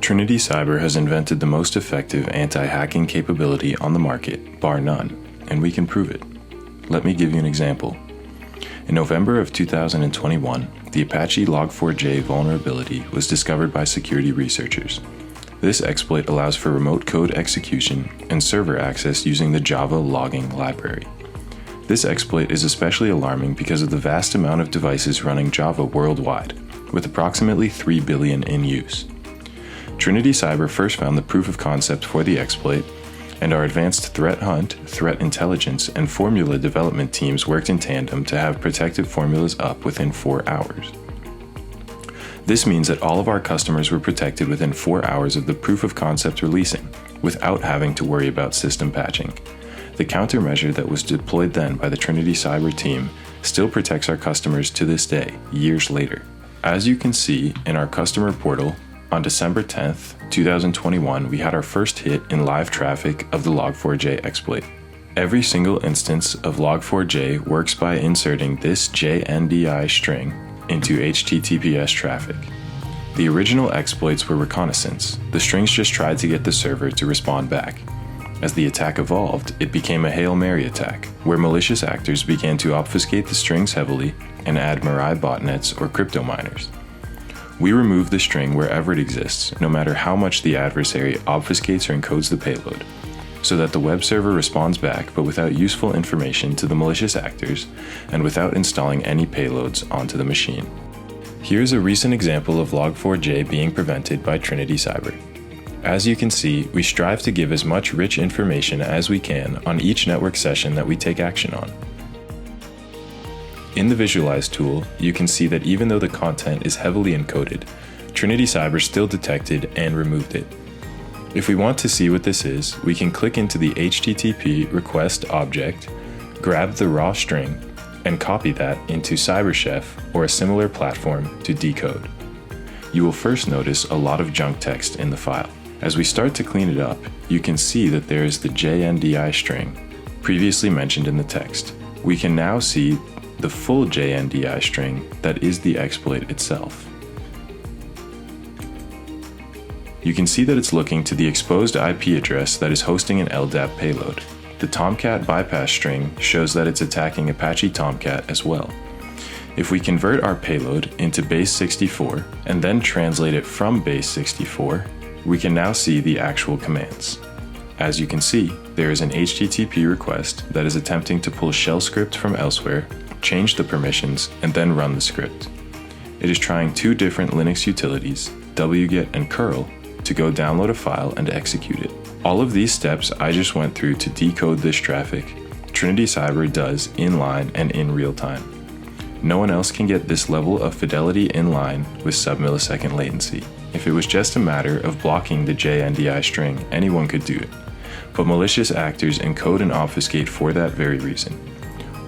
Trinity Cyber has invented the most effective anti-hacking capability on the market, bar none, and we can prove it. Let me give you an example. In November of 2021, the Apache Log4J vulnerability was discovered by security researchers. This exploit allows for remote code execution and server access using the Java logging library. This exploit is especially alarming because of the vast amount of devices running Java worldwide, with approximately 3 billion in use. Trinity Cyber first found the proof of concept for the exploit, and our advanced threat hunt, threat intelligence, and formula development teams worked in tandem to have protective formulas up within 4 hours. This means that all of our customers were protected within 4 hours of the proof of concept releasing, without having to worry about system patching. The countermeasure that was deployed then by the Trinity Cyber team still protects our customers to this day, years later. As you can see in our customer portal, on December 10th, 2021, we had our first hit in live traffic of the Log4j exploit. Every single instance of Log4j works by inserting this JNDI string into HTTPS traffic. The original exploits were reconnaissance. The strings just tried to get the server to respond back. As the attack evolved, it became a Hail Mary attack, where malicious actors began to obfuscate the strings heavily and add Mirai botnets or crypto miners. We remove the string wherever it exists, no matter how much the adversary obfuscates or encodes the payload, so that the web server responds back but without useful information to the malicious actors and without installing any payloads onto the machine. Here's a recent example of Log4j being prevented by Trinity Cyber. As you can see, we strive to give as much rich information as we can on each network session that we take action on. In the Visualize tool, you can see that even though the content is heavily encoded, Trinity Cyber still detected and removed it. If we want to see what this is, we can click into the HTTP request object, grab the raw string, and copy that into CyberChef or a similar platform to decode. You will first notice a lot of junk text in the file. As we start to clean it up, you can see that there is the JNDI string, previously mentioned in the text. We can now see the full JNDI string that is the exploit itself. You can see that it's looking to the exposed IP address that is hosting an LDAP payload. The Tomcat bypass string shows that it's attacking Apache Tomcat as well. If we convert our payload into base 64 and then translate it from base 64, we can now see the actual commands. As you can see, there is an HTTP request that is attempting to pull shell script from elsewhere, change the permissions, and then run the script. It is trying 2 different Linux utilities, wget and curl, to go download a file and execute it. All of these steps I just went through to decode this traffic, Trinity Cyber does inline and in real time. No one else can get this level of fidelity inline with sub-millisecond latency. If it was just a matter of blocking the JNDI string, anyone could do it. But malicious actors encode and obfuscate for that very reason.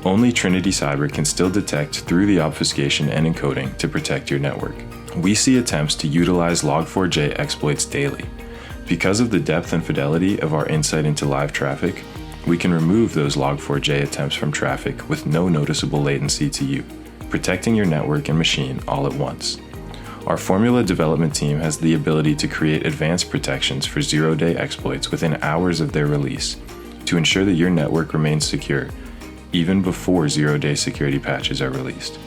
Only Trinity Cyber can still detect through the obfuscation and encoding to protect your network. We see attempts to utilize Log4j exploits daily. Because of the depth and fidelity of our insight into live traffic, we can remove those Log4j attempts from traffic with no noticeable latency to you, protecting your network and machine all at once. Our formula development team has the ability to create advanced protections for zero-day exploits within hours of their release to ensure that your network remains secure even before zero-day security patches are released.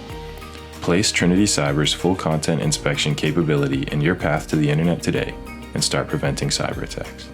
Place Trinity Cyber's full content inspection capability in your path to the internet today and start preventing cyber attacks.